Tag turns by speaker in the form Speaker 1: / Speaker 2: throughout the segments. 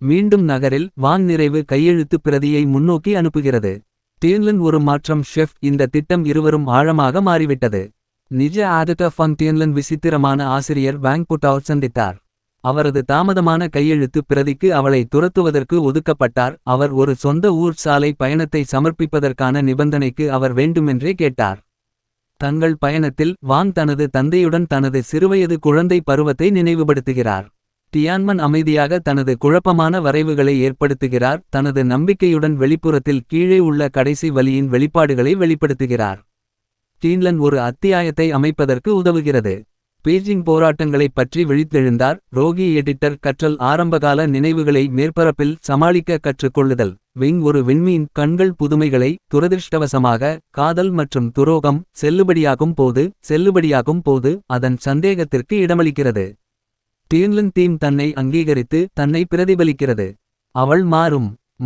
Speaker 1: மீண்டும் நகரில் வான் நிறைவு கையெழுத்து பிரதியை முன்னோக்கி அனுப்புகிறது. டியன்லன் ஒரு மாற்றம் ஷெஃப். இந்த திட்டம் இருவரும் ஆழமாக மாறிவிட்டது. நிஜ ஆடிட்டர் ஃபங் டியன்லன் விசித்திரமான ஆசிரியர் வாங் புட்டாவை சந்தித்தார். அவரது தாமதமான கையெழுத்து பிரதிக்கு அவளை துரத்துவதற்கு ஒதுக்கப்பட்டார். அவர் ஒரு சொந்த ஊர் சாலை பயணத்தை சமர்ப்பிப்பதற்கான நிபந்தனைக்கு அவர் வேண்டுமென்றே கேட்டார். தங்கள் பயணத்தில் வாங் தனது தந்தையுடன் தனது சிறுவயது குழந்தை பருவத்தை நினைவுபடுத்துகிறார். டியான்மன் அமைதியாக தனது குழப்பமான வரைவுகளை ஏற்படுத்துகிறார். தனது நம்பிக்கையுடன் வெளிப்புறத்தில் கீழே உள்ள கடைசி வலியின் வெளிப்பாடுகளை வெளிப்படுத்துகிறார். டியன்லன் ஒரு அத்தியாயத்தை அமைப்பதற்கு உதவுகிறது. பீஜிங் போராட்டங்களைப் பற்றி விழித்தெழுந்தார். ரோகி எடிட்டர் கற்றல் ஆரம்பகால நினைவுகளை மேற்பரப்பில் சமாளிக்க கற்றுக்கொள்ளுதல். விங் ஒரு விண்மீன். கண்கள் புதுமைகளை. துரதிர்ஷ்டவசமாக காதல் மற்றும் துரோகம் செல்லுபடியாகும் போது அதன் சந்தேகத்திற்கு இடமளிக்கிறது. டியன்லன் தீம் தன்னை அங்கீகரித்து தன்னை பிரதிபலிக்கிறது. அவள்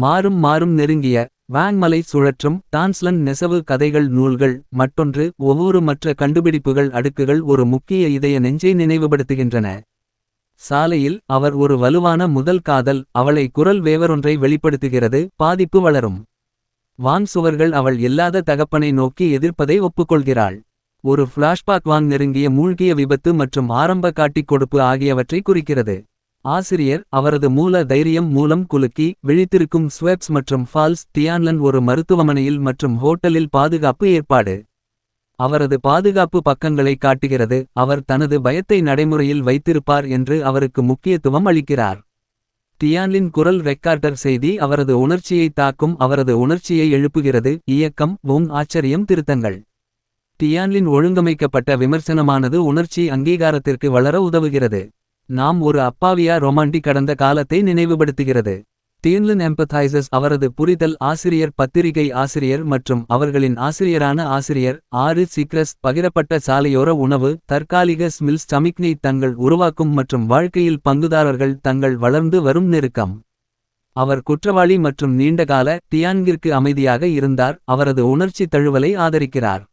Speaker 1: மாறும் நெருங்கிய வாங் மலை சுழற்றும். டான்ஸ்லன் நெசவு கதைகள் நூல்கள். மற்றொன்று ஒவ்வொரு மற்ற கண்டுபிடிப்புகள் அடுக்குகள் ஒரு முக்கிய இதய நெஞ்சை நினைவுபடுத்துகின்றன. சாலையில் அவர் ஒரு வலுவான முதல் காதல். அவளை குரல் வேவரொன்றை வெளிப்படுத்துகிறது. பாதிப்பு வளரும். வான் சுவர்கள் அவள் இல்லாத தகப்பனை நோக்கி எதிர்ப்பதை ஒப்புக்கொள்கிறாள். ஒரு ஃபிளாஷ்பாக் வான் நெருங்கிய மூழ்கிய விபத்து மற்றும் ஆரம்ப காட்டிக் கொடுப்பு ஆகியவற்றை குறிக்கிறது. ஆசிரியர் அவரது மூல தைரியம் மூலம் குலுக்கி விழித்திருக்கும் ஸ்வெப்ஸ் மற்றும் ஃபால்ஸ். டியான்லன் ஒரு மருத்துவமனையில் மற்றும் ஹோட்டலில் பாதுகாப்பு ஏற்பாடு. அவரது பாதுகாப்பு பக்கங்களை காட்டுகிறது. அவர் தனது பயத்தை நடைமுறையில் வைத்திருப்பார் என்று அவருக்கு முக்கியத்துவம் அளிக்கிறார். டியான்லின் குரல் ரெக்கார்டர் செய்தி அவரது உணர்ச்சியை தாக்கும். அவரது உணர்ச்சியை எழுப்புகிறது. இயக்கம் ஆச்சரியம் திருத்தங்கள். டியான்லின் ஒழுங்கமைக்கப்பட்ட விமர்சனமானது உணர்ச்சி அங்கீகாரத்திற்கு வளர உதவுகிறது. நாம் ஒரு அப்பாவியா ரொமான்டிக் கடந்த காலத்தை நினைவுபடுத்துகிறது. டியன்லன் எம்பத்தைசஸ் அவரது புரிதல் ஆசிரியர் பத்திரிகை ஆசிரியர் மற்றும் அவர்களின் ஆசிரியரான ஆசிரியர். 6 சீக்ரஸ் பகிரப்பட்ட சாலையோர உணவு. தற்காலிக ஸ்மில்ஸ் சமிக்ஞை தங்கள் உருவாக்கும் மற்றும் வாழ்க்கையில் பங்குதாரர்கள் தங்கள் வளர்ந்து வரும் நெருக்கம். அவர் குற்றவாளி மற்றும் நீண்டகால டியான்கிற்கு அமைதியாக இருந்தார். அவரது உணர்ச்சி தழுவலை ஆதரிக்கிறார்.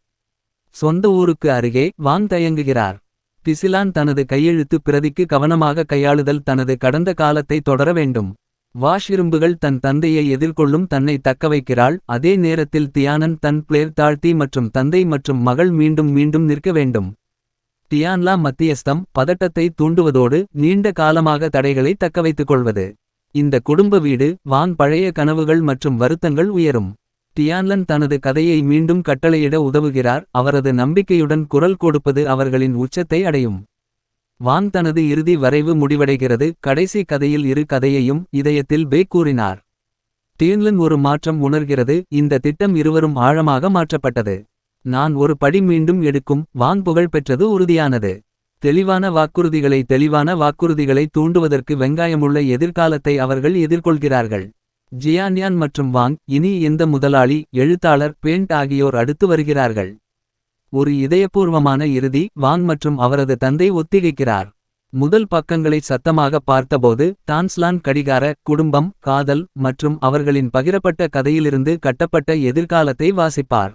Speaker 1: சொந்த ஊருக்கு அருகே வாங் தயங்குகிறார். டிசிலான் தனது கையெழுத்து பிரதிக்கு கவனமாக கையாளுதல் தனது கடந்த காலத்தை தொடர வேண்டும். வாஷ் இரும்புகள் தன் தந்தையை எதிர்கொள்ளும் தன்னை தக்கவைக்கிறாள். அதே நேரத்தில் தியானன் தன் பிளேர் தாழ்த்தி மற்றும் தந்தை மற்றும் மகள் மீண்டும் நிற்க வேண்டும். டியான்லா மத்தியஸ்தம் பதட்டத்தை தூண்டுவதோடு நீண்ட காலமாக தடைகளை தக்கவைத்துக் கொள்வது. இந்த குடும்ப வீடு வாங் பழைய கனவுகள் மற்றும் வருத்தங்கள் உயரும். டியான்லன் தனது கதையை மீண்டும் கட்டளையிட உதவுகிறார். அவரது நம்பிக்கையுடன் குரல் கொடுப்பது அவர்களின் உச்சத்தை அடையும். வாங் தனது இறுதி வரைவு முடிவடைகிறது. கடைசி கதையில் இரு கதையையும் இதயத்தில் பேக் கூறினார். டியன்லன் ஒரு மாற்றம் உணர்கிறது. இந்த திட்டம் இருவரும் ஆழமாக மாற்றப்பட்டது. நான் ஒரு படி மீண்டும் எடுக்கும். வாங் புகழ் பெற்றது உறுதியானது. தெளிவான வாக்குறுதிகளை தூண்டுவதற்கு வெங்காயமுள்ள எதிர்காலத்தை அவர்கள் எதிர்கொள்கிறார்கள். ஜியான்யான் மற்றும் வாங் இனி எந்த முதலாளி எழுத்தாளர் பெயிண்ட் ஆகியோர் அடுத்து வருகிறார்கள். ஒரு இதயபூர்வமான இறுதி. வாங் மற்றும் அவரது தந்தை ஒத்திகைக்கிறார். முதல் பக்கங்களை சத்தமாக பார்த்தபோது டான்ஸ்லான் கடிகார குடும்பம் காதல் மற்றும் அவர்களின் பகிரப்பட்ட கதையிலிருந்து கட்டப்பட்ட எதிர்காலத்தை வாசிப்பார்.